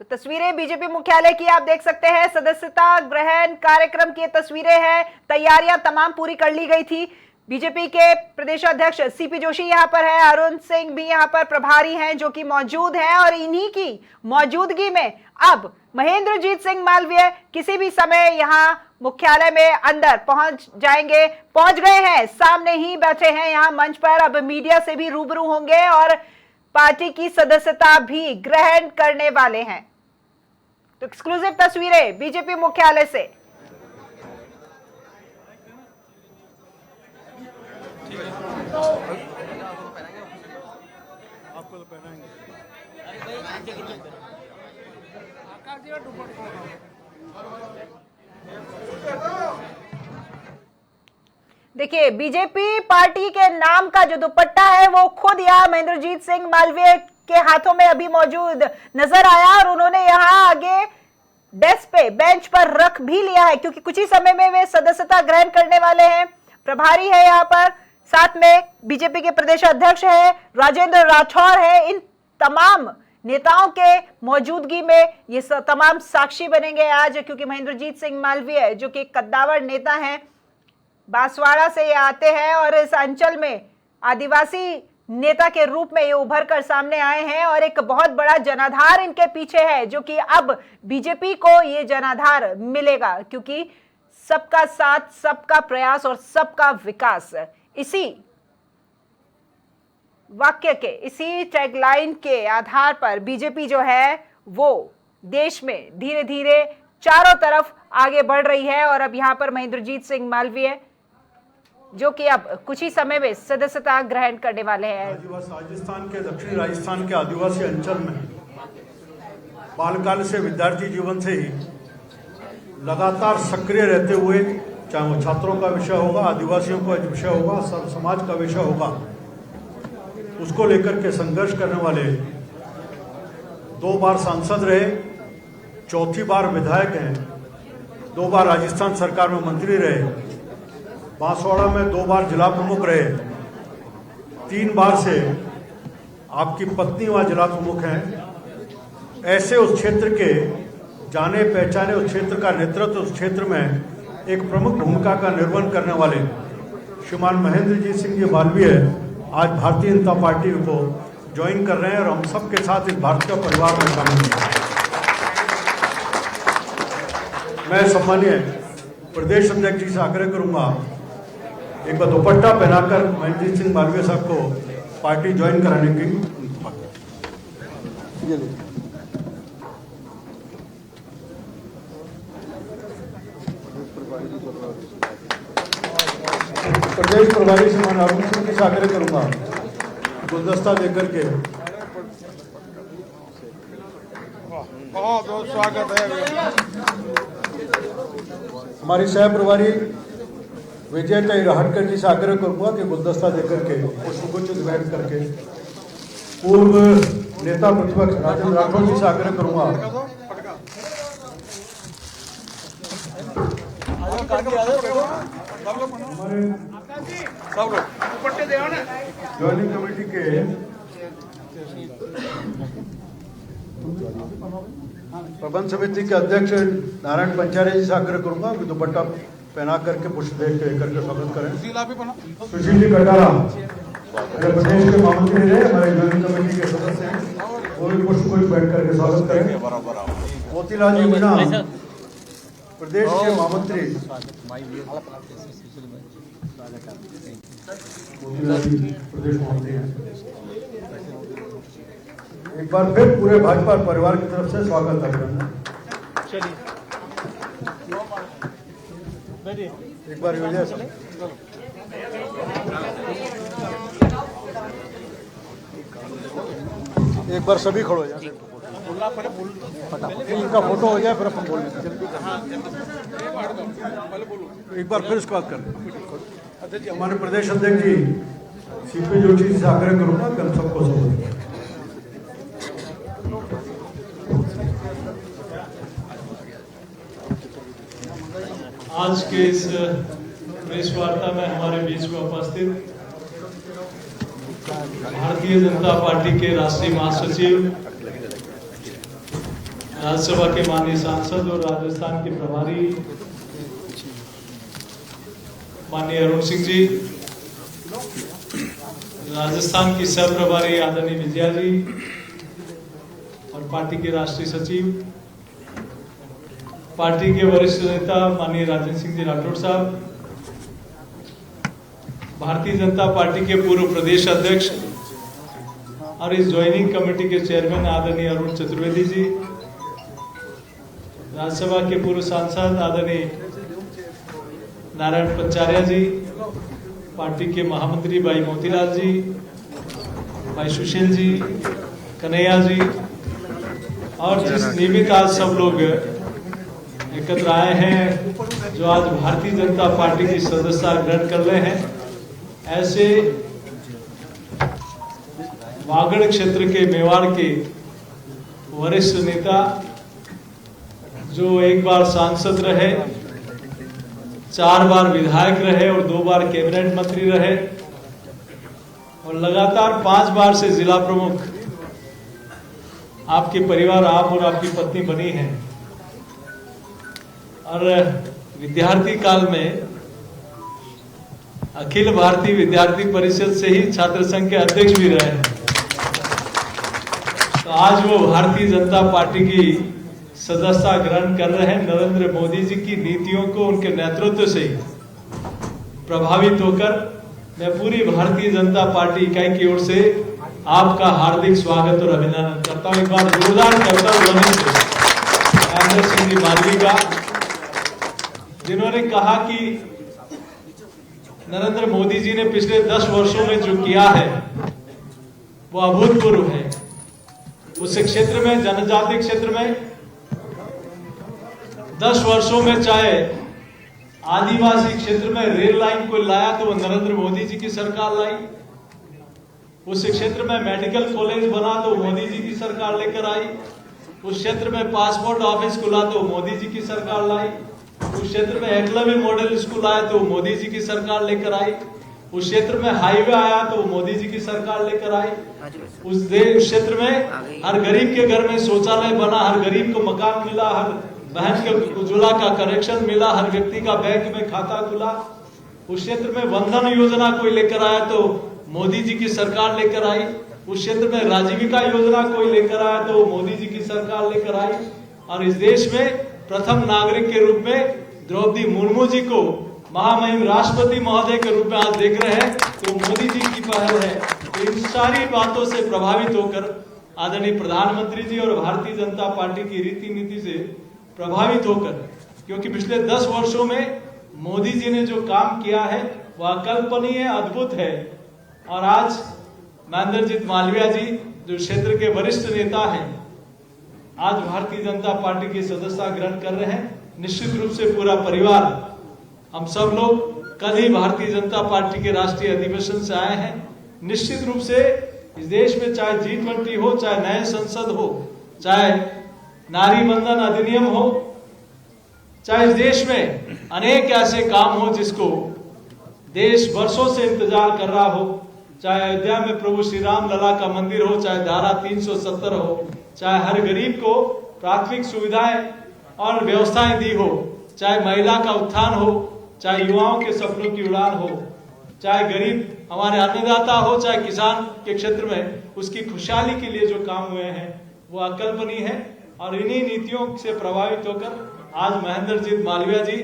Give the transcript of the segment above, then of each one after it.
तो तस्वीरें बीजेपी मुख्यालय की आप देख सकते हैं। सदस्यता ग्रहण कार्यक्रम की तस्वीरें हैं। तैयारियां तमाम पूरी कर ली गई थी। बीजेपी के प्रदेश अध्यक्ष सीपी जोशी यहां पर है, अरुण सिंह भी यहां पर प्रभारी हैं जो कि मौजूद हैं, और इन्हीं की मौजूदगी में अब महेंद्रजीत सिंह मालवीय किसी भी समय यहां मुख्यालय में अंदर पहुंच जाएंगे। पहुंच गए हैं, सामने ही बैठे हैं यहां मंच पर। अब मीडिया से भी रूबरू होंगे और पार्टी की सदस्यता भी ग्रहण करने वाले हैं। तो एक्सक्लूसिव तस्वीरें बीजेपी मुख्यालय से। आपको तो पहनाएंगे। देखिए, बीजेपी पार्टी के नाम का जो दुपट्टा है वो खुद यहाँ महेंद्रजीत सिंह मालवीय के हाथों में अभी मौजूद नजर आया, और उन्होंने यहाँ आगे डेस्क पे बेंच पर रख भी लिया है, क्योंकि कुछ ही समय में वे सदस्यता ग्रहण करने वाले हैं। प्रभारी है यहाँ पर, साथ में बीजेपी के प्रदेश अध्यक्ष है राजेंद्र राठौर है। इन तमाम नेताओं के मौजूदगी में ये तमाम साक्षी बनेंगे आज, क्योंकि महेंद्रजीत सिंह मालवीय जो कि कद्दावर नेता हैं, बांसवाड़ा से ये आते हैं और इस अंचल में आदिवासी नेता के रूप में ये उभर कर सामने आए हैं, और एक बहुत बड़ा जनाधार इनके पीछे है, जो कि अब बीजेपी को ये जनाधार मिलेगा, क्योंकि सबका साथ, सबका प्रयास और सबका विकास, इसी वाक्य के, इसी टैगलाइन के आधार पर बीजेपी जो है वो देश में धीरे धीरे चारों तरफ आगे बढ़ रही है। और अब यहां पर महेंद्रजीत सिंह मालवीय जो कि अब कुछ ही समय में सदस्यता ग्रहण करने वाले हैं। राजस्थान के, दक्षिणी राजस्थान के आदिवासी अंचल में बालकाल से विद्यार्थी जीवन से ही लगातार सक्रिय रहते हुए, चाहे वो छात्रों का विषय होगा, आदिवासियों का विषय होगा, सर्व समाज का विषय होगा, उसको लेकर के संघर्ष करने वाले 2 बार सांसद रहे, 4थी बार विधायक हैं, 2 बार राजस्थान सरकार में मंत्री रहे, बांसवाड़ा में 2 बार जिला प्रमुख रहे, 3 बार से आपकी पत्नी वहाँ जिला प्रमुख हैं। ऐसे उस क्षेत्र के जाने पहचाने, उस क्षेत्र का नेतृत्व, उस क्षेत्र में एक प्रमुख भूमिका का निर्वहन करने वाले श्रीमान महेंद्रजीत सिंह जी मालवीय आज भारतीय जनता पार्टी को ज्वाइन कर रहे हैं, और हम सबके साथ इस भारतीय परिवार में शामिल हैं। मैं सम्मानीय प्रदेश अध्यक्ष जी से आग्रह करूंगा, एक बार दुपट्टा पहनाकर महेंद्रजीत सिंह मालवीय साहब को पार्टी ज्वाइन कराने की। प्रदेश प्रभारी श्रीमान अरुण सिंह जी से आग्रह करूंगा गुलदस्ता देकर के। बहुत स्वागत है। हमारी सह प्रभारी विजय राहटकर जी से आग्रह करूंगा कि गुलदस्ता देकर के पुष्पगुच्छ भेंट करके। पूर्व नेता प्रतिपक्ष राजेंद्र राठौर जी से आग्रह करूंगा। हमारे सब लोग दुपट्टे दे ना। ज्वाइनिंग कमेटी के प्रबंध समिति के अध्यक्ष नारायण पंचारी जी से आग्रह करूंगा कि दुपट्टा पहना करके पुष्प भेंट करके स्वागत करें। सुशील जी कटारा मेरे प्रदेश के महामंत्री रहे, हमारे ज्वाइनिंग कमेटी के सदस्य हैं, वो भी पुष्प भेंट करके स्वागत करें। मोतीलाल जी मीणा प्रदेश के महामंत्री, मोतीलाल जी प्रदेश महामंत्री हैं। एक बार फिर पूरे भाजपा परिवार की तरफ से स्वागत अभिनंदन। एक बार विजय सर, एक बार सभी खड़ो हो जाए, इनका फोटो हो जाए फिर अपन बोल लेते। एक बार फिर इसको बात कर। हमारे प्रदेश अध्यक्ष जी सीपी जोशी से आग्रह करूंगा कि हम सबको समझ। आज के इस प्रेस वार्ता में हमारे बीच में उपस्थित भारतीय जनता पार्टी के राष्ट्रीय महासचिव राज्यसभा के माननीय सांसद और राजस्थान के प्रभारी माननीय अरुण सिंह जी, राजस्थान की सह प्रभारी आदरणीय विजया जी और पार्टी के राष्ट्रीय सचिव, पार्टी के वरिष्ठ नेता माननीय राजेंद्र सिंह जी राठौड़ साहब, भारतीय जनता पार्टी के पूर्व प्रदेश अध्यक्ष और इस ज्वाइनिंग कमेटी के चेयरमैन आदरणीय अरुण चतुर्वेदी जी, राज्यसभा के पूर्व सांसद आदरणीय नारायण पंचारिया जी, पार्टी के महामंत्री भाई मोतीलाल जी, भाई सुशील जी, कन्हैया जी और जिस निमित्त आज सब लोग एकत्र आए हैं, जो आज भारतीय जनता पार्टी की सदस्यता ग्रहण कर रहे हैं, ऐसे वागड़ क्षेत्र के मेवाड़ के वरिष्ठ नेता जो एक बार सांसद रहे, 4 बार विधायक रहे और 2 बार कैबिनेट मंत्री रहे और लगातार 5 बार से जिला प्रमुख आपके परिवार, आप और आपकी पत्नी बनी हैं और विद्यार्थी काल में अखिल भारतीय विद्यार्थी परिषद से ही छात्र संघ के अध्यक्ष भी रहे हैं। तो आज वो भारतीय जनता पार्टी की सदस्यता ग्रहण कर रहे हैं। नरेंद्र मोदी जी की नीतियों को उनके नेतृत्व से प्रभावित होकर मैं पूरी भारतीय जनता पार्टी इकाई की ओर से आपका हार्दिक स्वागत और अभिनंदन करता हूं। एक बार जोरदार करता हूं महेंद्र सिंह जी मालवीय का, जिन्होंने कहा कि नरेंद्र मोदी जी ने पिछले 10 वर्षों में जो किया है वो अभूतपूर्व है। उस क्षेत्र में, जनजाति क्षेत्र में 10 वर्षों में चाहे आदिवासी क्षेत्र में रेल लाइन को लाया तो वो नरेंद्र मोदी जी की सरकार लाई। उस क्षेत्र में मेडिकल कॉलेज बना तो मोदी जी की सरकार लेकर आई। उस क्षेत्र में पासपोर्ट ऑफिस खुला तो मोदी जी की सरकार लाई। उस क्षेत्र में एकलव्य मॉडल स्कूल आया तो मोदी जी की सरकार लेकर आई। उस क्षेत्र में हाईवे आया तो मोदी जी की सरकार लेकर आई। उस क्षेत्र में हर गरीब के घर में शौचालय बना, हर गरीब को मकान मिला, हर बहन के उज्ज्वला का कनेक्शन मिला, हर व्यक्ति का बैंक में खाता खुला। उस क्षेत्र में वंदन योजना कोई लेकर आया तो मोदी जी की सरकार लेकर आई। उस क्षेत्र में राजीविका योजना कोई लेकर आया तो मोदी जी की सरकार लेकर आई। और इस देश में प्रथम नागरिक के रूप में द्रौपदी मुर्मू जी को महामहिम राष्ट्रपति महोदय के रूप में आज देख रहे हैं तो मोदी जी की पहल है। तो इन सारी बातों से प्रभावित होकर आदरणीय प्रधानमंत्री जी और भारतीय जनता पार्टी की रीति नीति से प्रभावित होकर, क्योंकि पिछले 10 वर्षों में मोदी जी ने जो काम किया है वह अकल्पनीय, अद्भुत है। और आज महेंद्रजीत मालवीय जी जो क्षेत्र के वरिष्ठ नेता हैं, आज भारतीय जनता पार्टी की सदस्यता ग्रहण कर रहे हैं। निश्चित रूप से पूरा परिवार, हम सब लोग कल ही भारतीय जनता पार्टी के राष्ट्रीय अधिवेशन से आए हैं। निश्चित रूप से इस देश में चाहे G20 हो, चाहे नए संसद हो, चाहे नारी बंधन अधिनियम हो, चाहे इस देश में अनेक ऐसे काम हो जिसको देश वर्षों से इंतजार कर रहा हो, चाहे अयोध्या में प्रभु श्री राम लला का मंदिर हो, चाहे धारा 370 हो, चाहे हर गरीब को प्राथमिक सुविधाएं और व्यवस्थाएं दी हो, चाहे महिला का उत्थान हो, चाहे युवाओं के सपनों की उड़ान हो, चाहे गरीब हमारे अन्नदाता हो, चाहे किसान के क्षेत्र में उसकी खुशहाली के लिए जो काम हुए हैं वो अकल्पनीय है। और इन्हीं नीतियों से प्रभावित होकर आज महेंद्रजीत मालवीय जी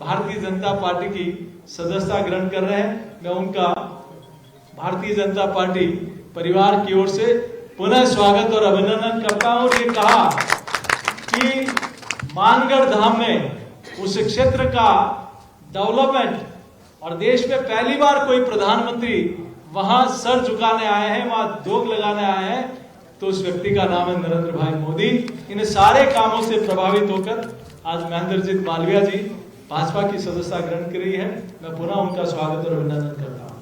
भारतीय जनता पार्टी की सदस्यता ग्रहण कर रहे हैं। मैं उनका भारतीय जनता पार्टी परिवार की ओर से पुनः स्वागत और अभिनंदन करता हूं। ये कहा कि मानगढ़ धाम में उस क्षेत्र का डेवलपमेंट और देश में पहली बार कोई प्रधानमंत्री वहां सर झुकाने आए हैं, वहां दोग लगाने आए हैं, तो उस व्यक्ति का नाम है नरेंद्र भाई मोदी। इन सारे कामों से प्रभावित होकर आज महेंद्रजीत मालवीय जी भाजपा की सदस्यता ग्रहण कर रही है। मैं पुनः उनका स्वागत और अभिनंदन करता हूँ।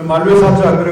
मालवीय साहब से आग्रह